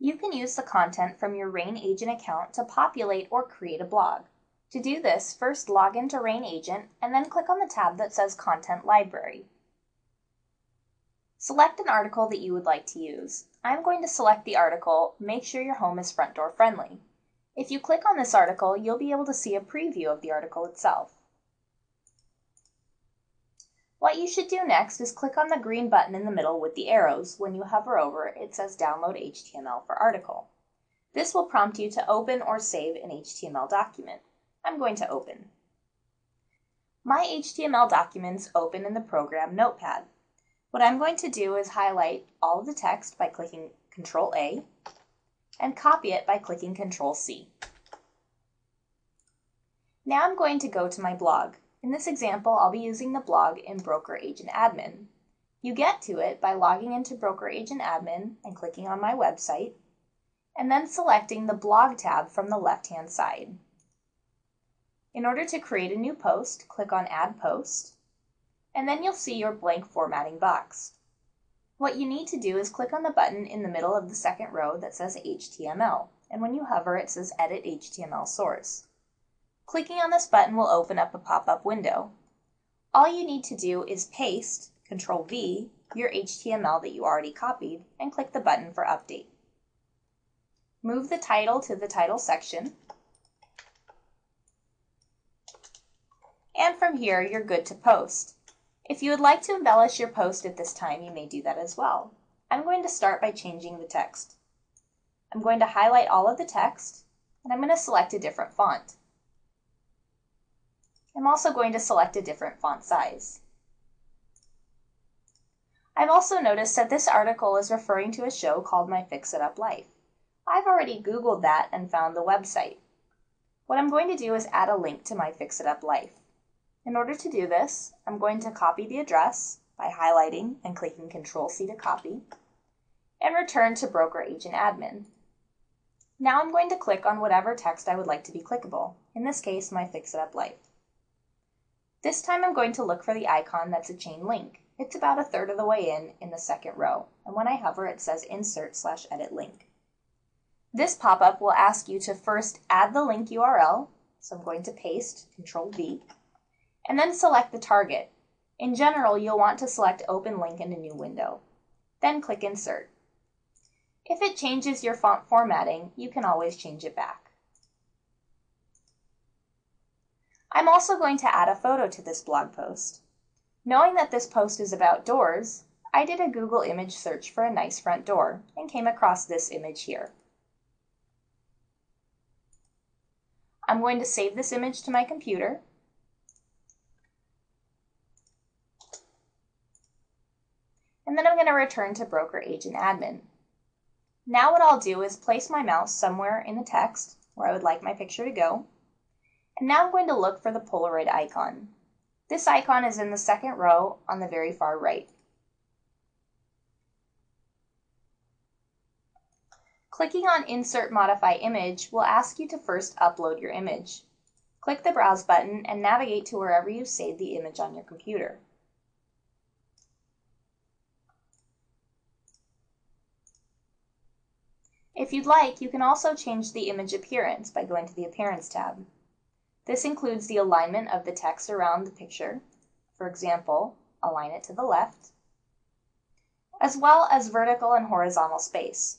You can use the content from your RREIN Agent account to populate or create a blog. To do this, first log into RREIN Agent and then click on the tab that says Content Library. Select an article that you would like to use. I'm going to select the article, Make Sure Your Home is Front Door Friendly. If you click on this article, you'll be able to see a preview of the article itself. What you should do next is click on the green button in the middle with the arrows. When you hover over it, it says Download HTML for Article. This will prompt you to open or save an HTML document. I'm going to open. My HTML documents open in the program Notepad. What I'm going to do is highlight all of the text by clicking Ctrl-A and copy it by clicking Ctrl-C. Now I'm going to go to my blog. In this example, I'll be using the blog in Broker Agent Admin. You get to it by logging into Broker Agent Admin and clicking on my website, and then selecting the blog tab from the left-hand side. In order to create a new post, click on Add Post, and then you'll see your blank formatting box. What you need to do is click on the button in the middle of the second row that says HTML, and when you hover, it says Edit HTML Source. Clicking on this button will open up a pop-up window. All you need to do is paste, Ctrl-V, your HTML that you already copied, and click the button for Update. Move the title to the title section, and from here you're good to post. If you would like to embellish your post at this time, you may do that as well. I'm going to start by changing the text. I'm going to highlight all of the text, and I'm going to select a different font. I'm also going to select a different font size. I've also noticed that this article is referring to a show called My Fix-It-Up Life. I've already Googled that and found the website. What I'm going to do is add a link to My Fix-It-Up Life. In order to do this, I'm going to copy the address by highlighting and clicking Ctrl-C to copy, and return to Broker Agent Admin. Now I'm going to click on whatever text I would like to be clickable, in this case, My Fix-It-Up Life. This time I'm going to look for the icon that's a chain link. It's about a third of the way in the second row, and when I hover it says Insert/Edit Link. This pop-up will ask you to first add the link URL, so I'm going to paste, Ctrl-V, and then select the target. In general, you'll want to select Open Link in a new window. Then click Insert. If it changes your font formatting, you can always change it back. I'm also going to add a photo to this blog post. Knowing that this post is about doors, I did a Google image search for a nice front door and came across this image here. I'm going to save this image to my computer. And then I'm going to return to Broker Agent Admin. Now what I'll do is place my mouse somewhere in the text where I would like my picture to go. And now I'm going to look for the Polaroid icon. This icon is in the second row on the very far right. Clicking on Insert Modify Image will ask you to first upload your image. Click the Browse button and navigate to wherever you saved the image on your computer. If you'd like, you can also change the image appearance by going to the Appearance tab. This includes the alignment of the text around the picture, for example, align it to the left, as well as vertical and horizontal space.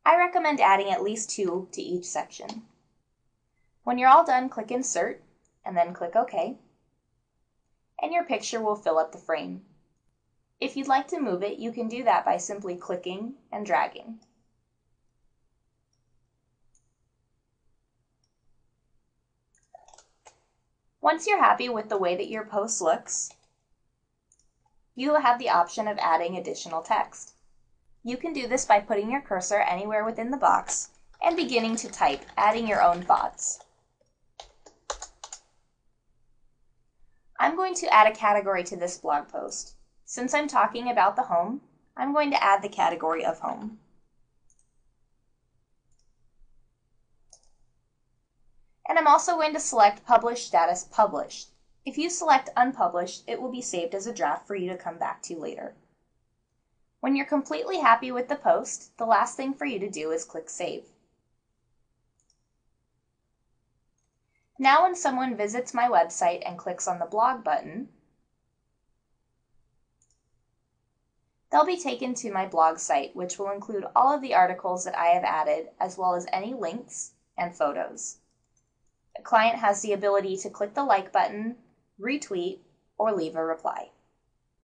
I recommend adding at least 2 to each section. When you're all done, click Insert, and then click OK, and your picture will fill up the frame. If you'd like to move it, you can do that by simply clicking and dragging. Once you're happy with the way that your post looks, you will have the option of adding additional text. You can do this by putting your cursor anywhere within the box and beginning to type, adding your own thoughts. I'm going to add a category to this blog post. Since I'm talking about the home, I'm going to add the category of home. And I'm also going to select Publish Status Published. If you select Unpublished, it will be saved as a draft for you to come back to later. When you're completely happy with the post, the last thing for you to do is click Save. Now when someone visits my website and clicks on the blog button, they'll be taken to my blog site, which will include all of the articles that I have added, as well as any links and photos. The client has the ability to click the like button, retweet, or leave a reply.